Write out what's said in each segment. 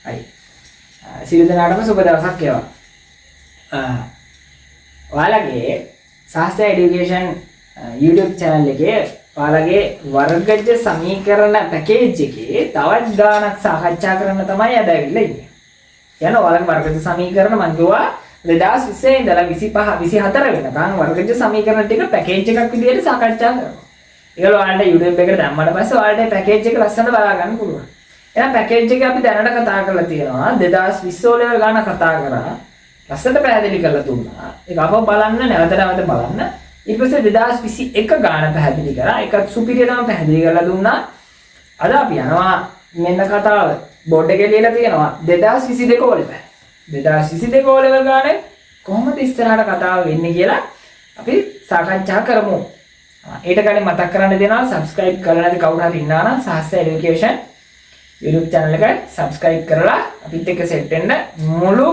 හරි. සියලු දෙනාටම සුබ දවසක් වේවා. ඔයාලගේ සාහිත්‍ය এডুকেෂන් YouTube channel එකේ ඔයාලගේ වර්ගජ සමීකරණ පැකේජ් එකේ තවත් ගානක් සාකච්ඡා කරන්න තමයි අද ඇවිල්ලා ඉන්නේ. යන ඔයාලගේ වර්ගජ සමීකරණ මම කිව්වා 2020 ඉඳලා 25 24 වෙනකන් වර්ගජ සමීකරණ ටික පැකේජ් එකක් විදිහට සාකච්ඡා කරනවා. ඒක ඔයාලට YouTube එකට දැම්මම පස්සේ ඔයාලට පැකේජ් එක ලස්සනට බලා ගන්න පුළුවන්. එහෙනම් පැකේජ් එක අපි දැනට කතා කරලා තියෙනවා 2020 වල ගාන කතා කරා. ලස්සනට පැහැදිලි කරලා දුන්නා. ඒක අපව බලන්න නැවත බලන්න. ඊට පස්සේ 2021 ගාන පැහැදිලි කරා. ඒකත් සුපිරියටම පැහැදිලි කරලා දුන්නා. අද අපි යනවා මෙන්න කතාව බෝඩ් එකේ ලියලා තියෙනවා 2022 වල. 2022 වල ගානේ කොහොමද ඉස්සරහට කතාව වෙන්නේ කියලා අපි සාකච්ඡා කරමු. ඊට කලින් මතක් කරන්න දෙනවා subscribe කරලා නැති කවුරු හරි ඉන්නා නම් සාහිත්‍ය এডুকেෂන් YouTube channel එක subscribe කරලා අපිත් එක්ක set වෙන්න. මුළු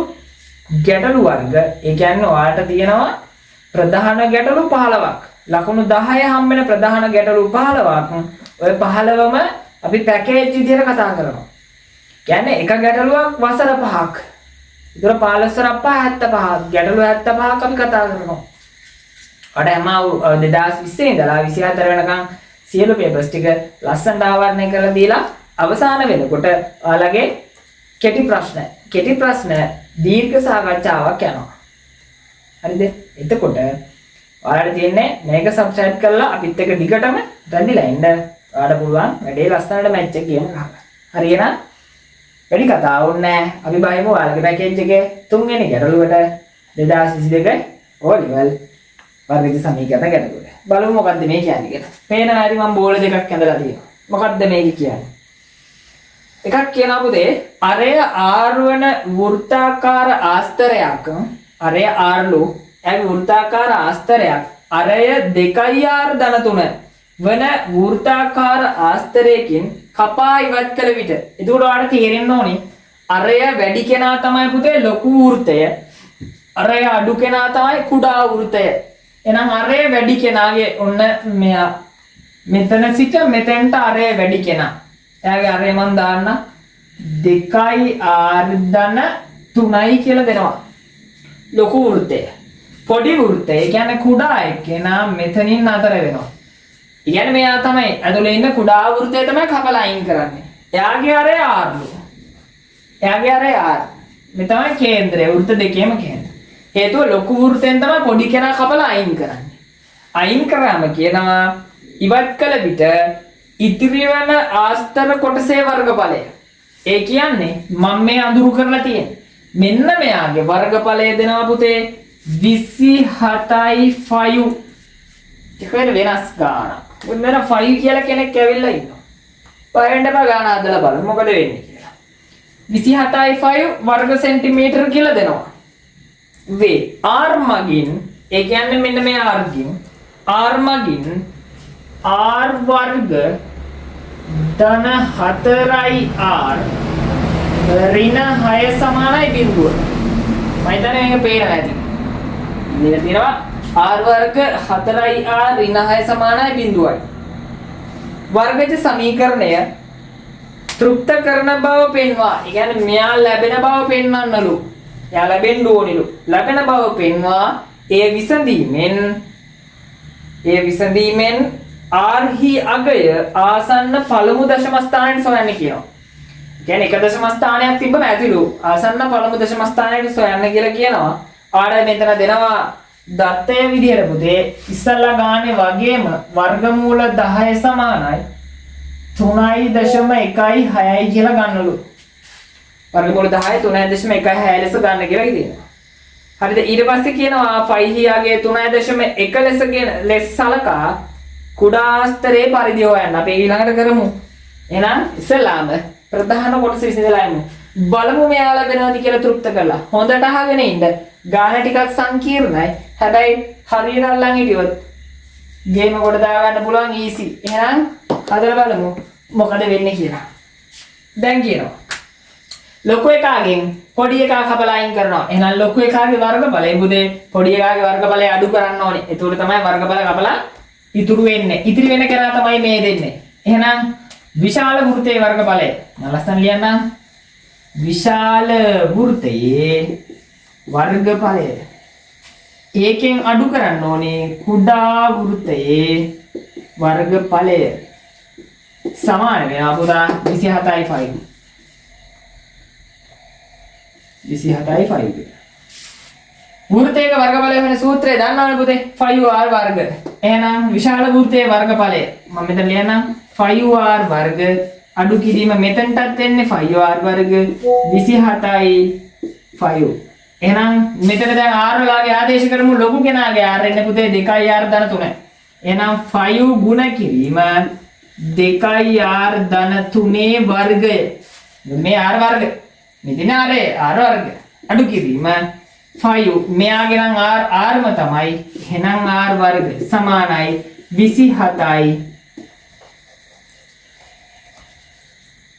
ගැටලු වර්ග ඒ කියන්නේ ඔයාලට තියෙනවා ප්‍රධාන ගැටලු 15ක්. ලකුණු 10 හම්බ වෙන ප්‍රධාන ගැටලු 15ක්. ඔය 15ම අපි පැකේජ් විදිහට කතා කරනවා. කියන්නේ එක ගැටලුවක් වසර 5ක්. ඒතර 15 වසර 75 ගැටලු 75ක් අපි කතා කරනවා. අර හැම 2020 ඉඳලා 24 වෙනකන් සියලු පේපර්ස් ටික ලස්සනට ආවරණය කරලා දීලා අවසාන වෙනකොට ඔයාලගේ කෙටි ප්‍රශ්න දීර්ඝ සාකච්ඡාවක් යනවා. හරිද? එතකොට ඔයාලට තියෙන්නේ මේක subscribe කරලා අපිත් එක්ක දිගටම රැඳිලා ඉන්න. ඔයාලට පුළුවන් වැඩේ ලස්සනට මැච් එක ගේම ගන්න. හරියනම් වැඩි කතා ඕනේ නැහැ. අපි බලමු ඔයාලගේ පැකේජ් එකේ තුන්වෙනි ගැටලුවට 2022 O level වර්ගජ සමීකරණ ගැටලුවට. බලමු මොකද්ද මේ කියන්නේ කියලා. පේන හරි මම බෝල දෙකක් ඇඳලා තියෙනවා. මොකද්ද මේක කියන්නේ? එකක් කියනවා පුතේ අරය R වන වෘත්තාකාර ආස්තරයක් අරය R ලු ඒ වෘත්තාකාර ආස්තරයක් අරය 2R ධන 3 වන වෘත්තාකාර ආස්තරයකින් කපා ඉවත් කළ විට එතකොට ඔයාලට තේරෙන්න ඕනේ අරය වැඩි කෙනා තමයි පුතේ ලොකු වෘත්තය අරය අඩු කෙනා තමයි කුඩා වෘත්තය. එහෙනම් අරය වැඩි කෙනාගේ ඔන්න මෙයා මෙතන සිට මෙතෙන්ට අරය වැඩි කෙනා එයාගේ අරය මම දාන්න 2R ධන 3යි කියලා දෙනවා. ලොකු වෘත්තය. පොඩි වෘත්තය. ඒ කියන්නේ කුඩා එක්කෙනා මෙතනින් අතර වෙනවා. ඒ කියන්නේ මෙයා තමයි ඇතුලේ ඉන්න කුඩා වෘත්තය තමයි කපලා අයින් කරන්නේ. එයාගේ අරය R ලු. එයාගේ අරය R. මේ තමයි කේන්ද්‍රය. වෘත්ත දෙකේම කේන්ද්‍රය. හේතුව ලොකු වෘත්තෙන් තමයි පොඩි කෙනා කපලා අයින් කරන්නේ. අයින් කරාම කියනවා ඉවත් කළ විට ඉතිරි වෙන ආස්තර කොටසේ වර්ගඵලය. ඒ කියන්නේ මම මේ අඳුරු කරලා තියෙන්නේ. මෙන්න මෙයාගේ වර්ගඵලය දෙනවා පුතේ 27යි 5. ඒක වෙනස් ගානක්. මෙන්න 5 කියලා කෙනෙක් ඇවිල්ලා ඉන්නවා. බලන්න බා ගාන හදලා බලමු මොකද වෙන්නේ කියලා. 27යි 5 වර්ග සෙන්ටිමීටර කියලා දෙනවා. වේ R මගින් ඒ කියන්නේ මෙන්න මේ R ගින් R මගින් R වර්ග ධන 4යි R ඍණ 6 සමානයි බිඳුව. මම හිතන්නේ මේක පේනවා ඇති. ඉතින් තියෙනවා R වර්ග 4යි R ඍණ 6 සමානයි බිඳුවයි. වර්ගජ සමීකරණය තෘප්ත කරන බව පෙන්වා. ඒ කියන්නේ මෙයා ලැබෙන බව පෙන්වන්නලු. එයා ලැබෙන්න ඕනිලු. ලැබෙන බව පෙන්වා ඒ විසඳීමෙන් R හි අගය ආසන්න පළමු දශම ස්ථානයට සොයන්න කියනවා. කියන්නේ එක දශම ස්ථානයක් තිබ්බම ඇතිලු ආසන්න පළමු දශම ස්ථානයට සොයන්න කියලා කියනවා. ආඩ මෙතන දෙනවා දත්තය විදිහට පුතේ ඉස්සල්ලා ගානේ වගේම වර්ගමූල 10 සමානයි 3.16යි කියලා ගන්නලු. වර්ගමූල 10 3.16 ලෙස ගන්න කියලා කියනවා. හරිද? ඊට පස්සේ කියනවා 5 හියාගේ 3.1 ලෙස සලකා කුඩා ආස්තරයේ පරිධිය හොයන්න. අපි ඊළඟට කරමු. එහෙනම් ඉස්සලාම ප්‍රධාන කොටස විසඳලා යමු. බලමු මෙයාලා වෙනවද කියලා තෘප්ත කරලා. හොඳට අහගෙන ඉන්න. ගාන ටිකක් සංකීර්ණයි. හැබැයි හරියට අල්ලන් හිටියොත් ගේම කොට දා ගන්න පුළුවන් easy. එහෙනම් හදලා බලමු මොකද වෙන්නේ කියලා. දැන් කියනවා. ලොකු එකාගෙන් පොඩි එකා කපලා අයින් කරනවා. එහෙනම් ලොකු එකාගේ වර්ගඵලය බුදේ පොඩි එකාගේ වර්ගඵලය අඩු කරන්න ඕනේ. ඒතකොට තමයි වර්ගඵල කපලා ඉතුරු වෙන්නේ. ඉතිරි වෙන කෙනා තමයි මේ දෙන්නේ. එහෙනම් විශාල වෘත්තයේ වර්ගඵලය. මම ලස්සන ලියන්නම්. විශාල වෘත්තයේ වර්ගඵලය. ඒකෙන් අඩු කරන්න ඕනේ කුඩා වෘත්තයේ වර්ගඵලය. සමාන වෙනවා පුතා 27යි 5. 27යි 5. වෘත්තයක වර්ගඵලය වෙන සූත්‍රය දන්නවනේ පුතේ 5r වර්ග. එහෙනම් විශාල වෘත්තයේ වර්ගඵලය මම මෙතන ලියන්නම් 5r වර්ග අඩු කිරීම මෙතනටත් එන්නේ 5r වර්ග 27යි 5. එහෙනම් මෙතන දැන් r වලගේ ආදේශ කරමු ලොකු කෙනාගේ r එන්නේ පුතේ 2r ධන 3. එහෙනම් 5 ගුණ කිරීම 2r ධන 3 වර්ගය. මේ r වර්ග මෙතන r වර්ග අඩු කිරීම 5 මෙයාගේ නම් r ම තමයි. එහෙනම් r වර්ග සමානයි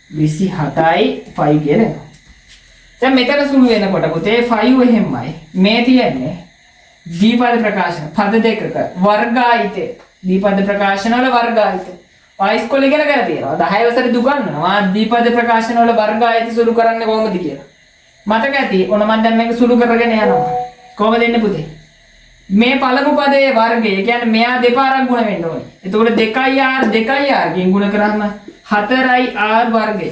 27යි 5 කියන. දැන් මෙතන සුළු වෙනකොට පුතේ 5 එහෙමයි. මේ තියෙන්නේ දීපද ප්‍රකාශන පද දෙකක වර්ගායිතය. දීපද ප්‍රකාශන වල වර්ගායිතය. ඉස්කෝලේ ඉගෙන ගන්න තියෙනවා. 10 වසරේ දුගන්වනවා දීපද ප්‍රකාශන වල වර්ගායිතය සුළු කරන්නේ කොහොමද කියලා. මතක ඇති. ඔන්න මම දැන් මේක සුළු කරගෙන යනවා. කොහොමද එන්නේ පුතේ? මේ පළමු පදයේ වර්ගය කියන්නේ මෙයා දෙපාරක් ගුණ වෙන්න ඕනේ. එතකොට 2r 2r කින් ගුණ කරාම 4r වර්ගය.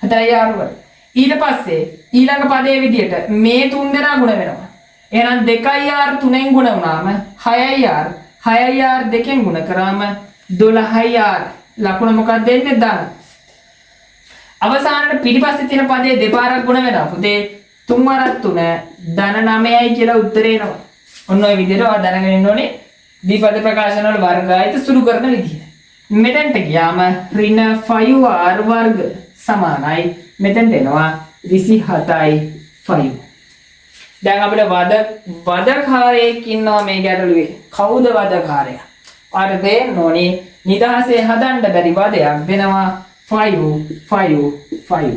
4r වර්ගය. ඊට පස්සේ ඊළඟ පදයේ විදියට මේ තුන් දෙනා ගුණ වෙනවා. එහෙනම් 2r 3ෙන් ගුණ වුණාම 6r 6r 2ෙන් ගුණ කරාම 12r. ලකුණ මොකක්ද දෙන්නේ? ධන. අවසානයේ පිටිපස්සේ තියෙන පදයේ දෙපාරක් ගුණ වෙනවා. පුතේ 3 වරක් 3 ධන 9යි කියලා උත්තරේ එනවා. ඔන්න ඔය විදිහට ඔයා දැනගෙන ඉන්න ඕනේ දීපද ප්‍රකාශන වල වර්ගායත සුළු කරන විදිහ. මෙතෙන්ට ගියාම ඍණ 5r වර්ග සමානයි මෙතෙන්ට එනවා 27යි 5. දැන් අපිට වදකාරයෙක් ඉන්නවා මේ ගැටලුවේ. කවුද වදකාරයා? ඔයාලට දෙන්න ඕනේ නිදහසේ හදන්න බැරි වදයක් දෙනවා 5 5 5.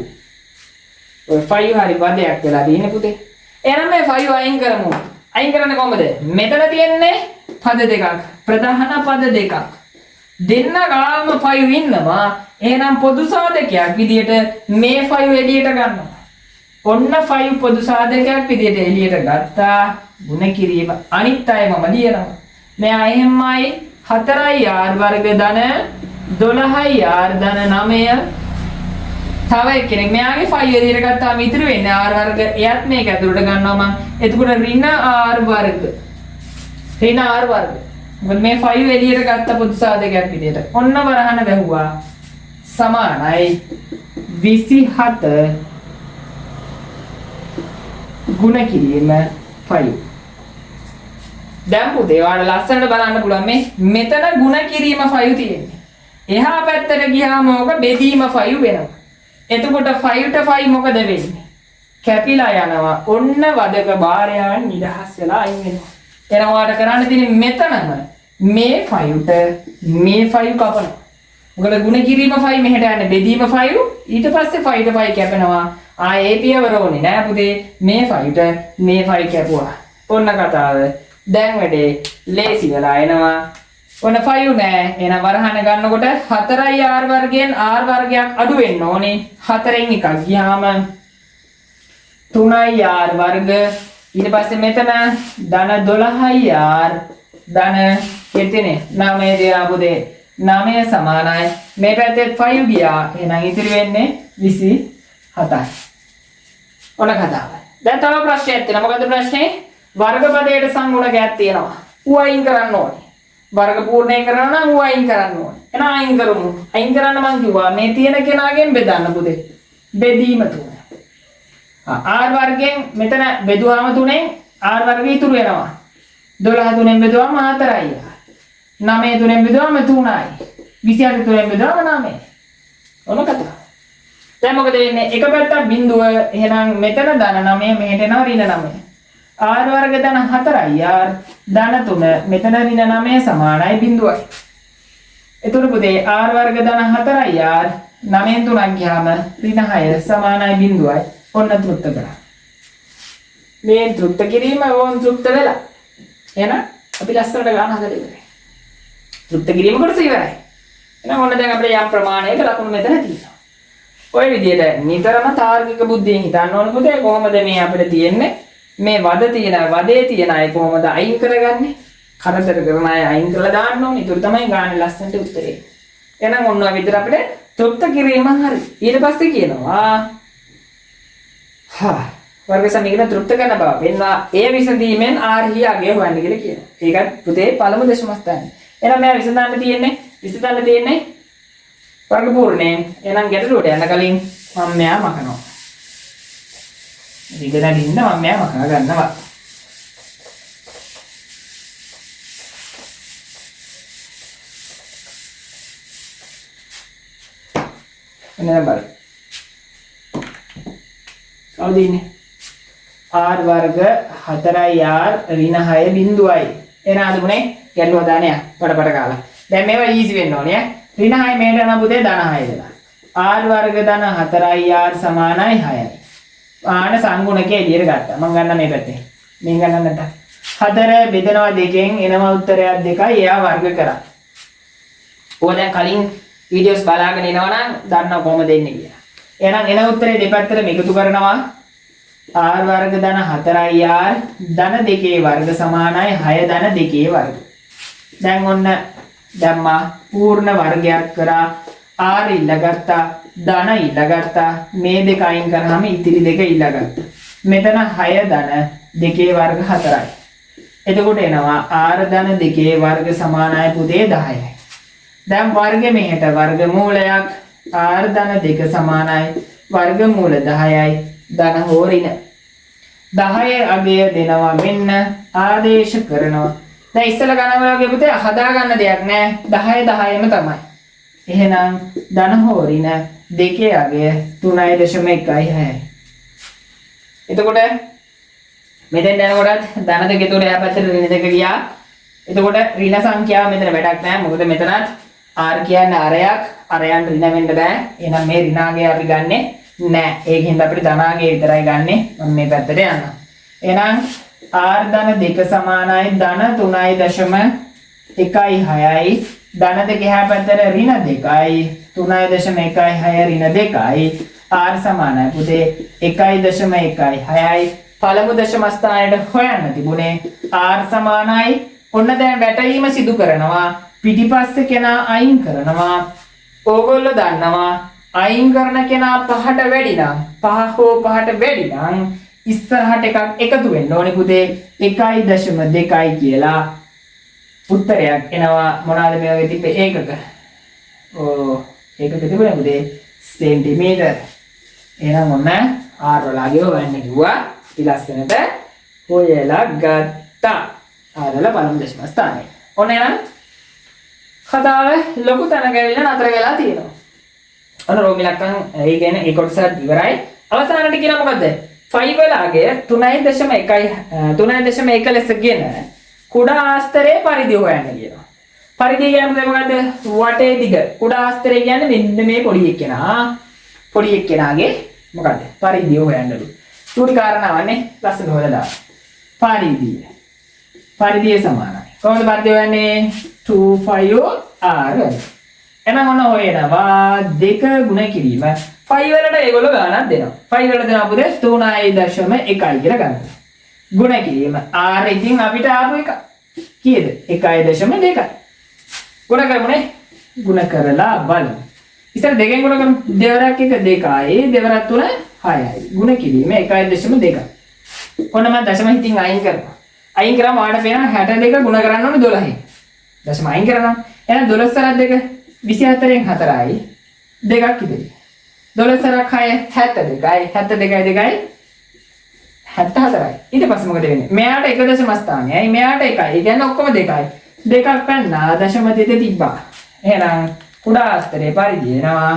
ඔය 5 හරි වදයක් වෙලා තියෙන්නේ පුතේ. එහෙනම් මේ 5 අයින් කරමු. අයින් කරන්නේ කොහමද? මෙතන තියෙන්නේ පද දෙකක්. ප්‍රධාන පද දෙකක්. දෙන්න ගාම 5 ඉන්නවා. එහෙනම් පොදු සාධකයක් විදියට මේ 5 එළියට ගන්නවා. ඔන්න 5 පොදු සාධකයක් විදියට එළියට ගත්තා. ගුණ කිරීම අනිත් අයමම ලියනවා. මෙයා එහෙමයි 4r වර්ග ධන 12r ධන 9. තව එක්කෙනෙක් මෙයාගේ 5 එළියට ගත්තාම ඉතුරු වෙන්නේ r වර්ග. එයත් මේක ඇතුළට ගන්නවා මම. එතකොට ඍණ r වර්ග. ඍණ r වර්ග. මොකද මේ 5 එළියට ගත්ත පොදු සාධකයක් විදියට. ඔන්න වරහන වැහුවා. සමානයි 27 ගුණ කිරීම 5. දැන් පුතේ ඔයාලා ලස්සනට බලන්න පුළුවන් මේ මෙතන ගුණ කිරීම 5 තියෙන්නේ. එහා පැත්තට ගියාම ඕක බෙදීම 5 වෙනවා. එතකොට 5ට 5 මොකද වෙන්නේ? කැපිලා යනවා. ඔන්න වදක භාරයන් නිදහස් වෙලා අයින් වෙනවා. එහෙනම් ඔයාලට කරන්න තියෙන්නේ මෙතනම මේ 5ට මේ 5 කපනවා. මොකද ගුණ කිරීම 5 මෙහෙට යන්නේ බෙදීම 5 ඊට පස්සේ 5ට 5 කැපෙනවා. ඒ පියවර ඕනේ නෑ පුතේ. මේ 5ට මේ 5 කැපුවා. ඔන්න කතාව. දැන් වැඩේ ලේසි වෙලා එනවා. ඔන්න 5 නෑ. එහෙනම් වරහන ගන්නකොට 4යි r වර්ගයෙන් r වර්ගයක් අඩු වෙන්න ඕනේ. 4න් එකක් ගියාම 3යි r වර්ග. ඊට පස්සේ මෙතන ධන 12යි r ධන කෙතනේ 9 දෙනා පුතේ 9 සමානයි. මේ පැත්තේ 5 ගියා. එහෙනම් ඉතිරි වෙන්නේ 27යි. ඔන්න කතාව. දැන් තව ප්‍රශ්නයක් තියෙනවා. මොකද්ද ප්‍රශ්නේ? වර්ගපදයට සංගුණකයක් තියෙනවා. ඌ අයින් කරන්න ඕනේ. වර්ග පූර්ණය කරනවා නම් ඌ අයින් කරන්න ඕනේ. එහෙනම් අයින් කරමු. අයින් කරන්න මං කිව්වා මේ තියෙන කෙනාගෙන් බෙදන්න පුතේ. බෙදීම 3. r වර්ගයෙන් මෙතන බෙදුවාම 3ෙන් r වර්ගය ඉතුරු වෙනවා. 12 3ෙන් බෙදුවාම 4යි. 9 3ෙන් බෙදුවාම 3යි. 27 3ෙන් බෙදුවාම 9යි. ඔන්න කතාව. දැන් මොකද වෙන්නේ? එක පැත්තක් බිඳුව. එහෙනම් මෙතන ධන 9 මෙහෙට එනවා ඍණ 9. r වර්ග ධන 4යි r ධන 3 මෙතන ඍණ 9 සමානයි බිඳුවයි. එතකොට පුතේ r වර්ග ධන 4යි r 9න් 3ක් ගියාම ඍණ 6 සමානයි බිඳුවයි. ඔන්න තෘප්ත කරා. මේ තෘප්ත කිරීම ඕන් තෘප්ත වෙලා. එහෙනම් අපි ලස්සනට ගන්න හදලා ඉවරයි. තෘප්ත කිරීම කොටස ඉවරයි. එහෙනම් ඔන්න දැන් අපිට යම් ප්‍රමාණයක ලකුණු මෙතන තියෙනවා. ඔය විදිහට නිතරම තාර්කික බුද්ධියෙන් හිතන්න ඕන පුතේ කොහොමද මේ අපිට තියෙන්නේ මේ වදේ තියෙන අය කොහොමද අයින් කරගන්නේ? කරදර කරන අය අයින් කරලා දාන්න ඕනේ. ඒක තමයි ගානේ ලස්සනට උත්තරේ. එහෙනම් ඔන්න ඔය විදිහට අපිට තෘප්ත කිරීම හරි. ඊට පස්සේ කියනවා වර්ග සමීකරණ තෘප්ත කරන බව පෙන්වා ඒ විසඳීමෙන් r හියාගේ හොයන්න කියලා කියනවා. ඒකත් පුතේ පළමු දශම ස්ථානය. එහෙනම් මෙයා විසඳන්න තියෙන්නේ වර්ගපූර්ණයෙන්. එහෙනම් ගැටලුවට යන්න කලින් මම මෙයා මකනවා. ඉතින් ඉන්න මම මෙයා මකා ගන්නවා. එන්න බලන්න. කවුද ඉන්නේ? r වර්ග 4r ඍණ 6 බිඳුවයි. එන අඳුනේ ගැටලුව දාන්නේ පඩපඩ කාලා. දැන් මේවා ඊසි වෙන්න ඕනේ ඈ. ඍණ 6 මේට යන පුතේ ධන 6 වෙලා. r වර්ග ධන 4r සමානයි 6යි. ආන සංගුණකේ එළියට ගත්තා. මම ගන්න මේ පැත්තේ. මේ ගන්න නැත්නම් 4 බෙදනවා 2කින් එනවා උත්තරයක් 2යි. එයා වර්ග කරා. ඕක දැන් කලින් වීඩියෝස් බලාගෙන ඉනවා නම් දන්නව කොහොමද එන්නේ කියලා. එහෙනම් එන උත්තරේ දෙපැත්තටම එකතු කරනවා r වර්ග ධන 4r ධන 2 වර්ග සමානයි 6 ධන 2 වර්ග. දැන් ඔන්න ධම්මා පූර්ණ වර්ගයක් කරා r ඉල්ලගත්තා ධන ඉල්ලගත්තා මේ දෙක අයින් කරාම ඉතිරි දෙක ඉල්ලගත්තා. මෙතන 6 ධන 2 වර්ග 4යි. එතකොට එනවා r ධන 2 වර්ග සමානයි පුතේ 10යි. දැන් වර්ග මෙහෙට වර්ගමූලයක් r ධන 2 සමානයි වර්ගමූල 10යි ධන හෝරින 10 අගය දෙනවා මෙන්න ආදේශ කරනවා. දැන් ඉස්සෙල්ලා ගණන් වල වගේ පුතේ හදා ගන්න දෙයක් නෑ 10 10ම තමයි. එහෙනම් ධන හෝරින 2 අගය 3.16යි. එතකොට මෙතෙන් යනකොටත් ධන දෙක තුන එහා පැත්තට ඍණ දෙක ගියා. එතකොට ඍණ සංඛ්‍යාව මෙතන වැඩක් නෑ. මොකද මෙතනත් r කියන්නේ අරයක් අරයන් ඍණ වෙන්න බෑ. එහෙනම් මේ ඍණාගේ අපි ගන්නෙ නෑ. ඒකෙන්ද අපිට ධනාගේ විතරයි ගන්නෙ. මම මේ පැත්තට යනවා. එහෙනම් r ධන 2 සමානයි ධන 3.16යි. ධන දෙක එහා පැත්තට ඍණ 2යි 3.16 ඍණ 2යි. r සමානයි පුතේ 1.16යි. පළමු දශම ස්ථානයට හොයන්න තිබුණේ r සමානයි. ඔන්න දැන් වැටීම සිදු කරනවා. පිටිපස්සේ කෙනා අයින් කරනවා. ඕගොල්ලෝ දන්නවා අයින් කරන කෙනා පහට වැඩි නම් පහ හෝ පහට වැඩි නම් ඉස්සරහට එකක් එකතු වෙන්න ඕනේ පුතේ 1.2යි කියලා උත්තරයක් එනවා. මොනවාද මේ වගේ තිබ්බේ ඒකක? ඒකක තිබුණේ පුතේ සෙන්ටිමීටර්. එහෙනම් ඔන්න r වලගේ හොයන්න කිව්වා. ඉලස්සනට හොයලා ගත්තා. r වල පළමු දශම ස්ථානය. ඔන්න එහෙනම් කතාව ලොකු තැනක ඇවිල්ලා නතර වෙලා තියෙනවා. අන්න රෝමිලක්කන් ඒ කියන්නේ ඒ කොටස ඉවරයි. අවසානට කියන මොකද්ද? 5 වලගේ 3.1 ලෙසගෙන කුඩා ආස්තරයේ පරිධිය හොයන්න කියනවා. පරිධිය කියන්නේ මොකද්ද? වටේ දිග. කුඩා ආස්තරය කියන්නේ මෙන්න මේ පොඩි එක්කෙනා. පොඩි එක්කෙනාගේ මොකද්ද? පරිධිය හොයන්නලු. චූටි කාරණාවන්නේ ලස්සන හොයලා දාන්න. පරිධිය සමානයි. කොහොමද පරිධිය හොයන්නේ? 2 5 r. එහෙනම් ඔන්න හොයනවා 2 ගුණ කිරීම 5 වලට ඒගොල්ලෝ ගානක් දෙනවා. 5 වලට දෙනවා පුතේ 3.1 කියලා ගන්න. ගුණ කිරීම r ඉතින් අපිට ආපු එක කීයද? 1.2. ගුණ කරමුනේ. ගුණ කරලා බලමු. ඉතින් දෙකෙන් ගුණ කරමු. දෙවරක් එක 2යි දෙවරක් 3 6යි. ගුණ කිරීම 1.2. ඔන්න මම දශම හිතින් අයින් කරනවා. අයින් කරාම ආඩ පේන 62 ගුණ කරන්න ඕනේ 12යි. දශම අයින් කරනවා. එහෙනම් 12 සරක් 2 24න් 4යි. දෙකක් ඉතිරි. 12 සරක් 6 72යි. 72යි 2යි 74යි. ඊට පස්සේ මොකද වෙන්නේ? මෙයාට 1 දශම ස්ථානයයි. මෙයාට 1යි. ඒ කියන්නේ ඔක්කොම 2යි. දෙකක් පැන්නා දශම දෙක තිබ්බා. එහෙනම් කුඩා අස්තරේ පරිධිය එනවා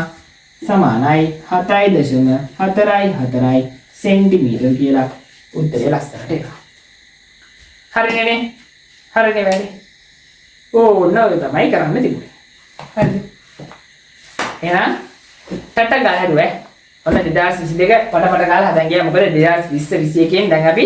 සමානයි 7.44යි සෙන්ටිමීටර් කියලා උත්තරේ ලස්සනට එනවා. හරිනේ? හරිනේ වැඩි. නෝ තමයි කරන්න තිබුණේ. හරිද? එහෙනම් ටට ගාලා හදුවේ. ඔන්න 2022 පටපට ගාලා හදන් ගියා. මොකද 2020 21 දැන් අපි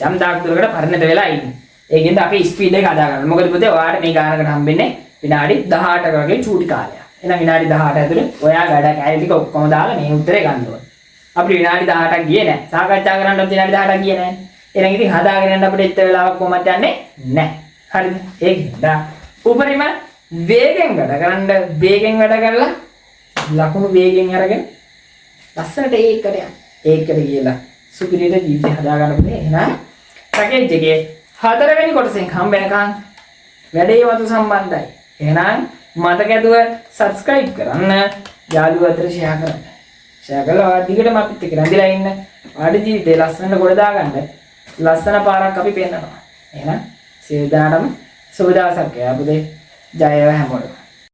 යම් දාක් දුරකට පරිණත වෙලා ඉන්නේ. ඒකෙන්ද අපි ස්පීඩ් එක හදා ගන්න. මොකද පුතේ ඔයාලට මේ ගානකට හම්බෙන්නේ විනාඩි 18ක වගේ චූටි කාලයක්. එහෙනම් විනාඩි 18 ඇතුළේ ඔයා වැඩ කැලේ ටික ඔක්කොම දාලා මේ උත්තරේ ගන්න ඕනේ. අපිට විනාඩි 18ක් ගියේ නැහැ. සාකච්ඡා කරන්නත් විනාඩි 18ක් ගියේ නැහැ. එහෙනම් ඉතින් හදාගෙන යන්න අපිට ඉච්ච වෙලාවක් කොහොමද යන්නේ නැහැ. හරිද? ඒකද උපරිම වේගෙන් වැඩ කරන්න වේගෙන් වැඩ කරලා ලකුණු වේගෙන් අරගෙන ලස්සනට ඒකට යන්න. ඒකට කියලා සුපිරියට ජීවිතය හදා ගන්න පුළුවන්. එහෙනම් පැකේජ් එකේ 4 වෙනි කොටසෙන් හම්බ වෙනකන් වැඩේ වතු සම්බන්ධයි. එහෙනම් මතක ඇතුව subscribe කරන්න, යාළුවෝ අතර share කරන්න. share කළා දිගටම අපිත් එක්ක රැඳිලා ඉන්න. ආඩ ජීවිතේ ලස්සනට ගොඩ දාගන්න ලස්සන පාරක් අපි පෙන්නනවා. එහෙනම් සියලු දෙනාටම සුබ දවසක්. යාපුදේ ජය වේවා හැමෝටම.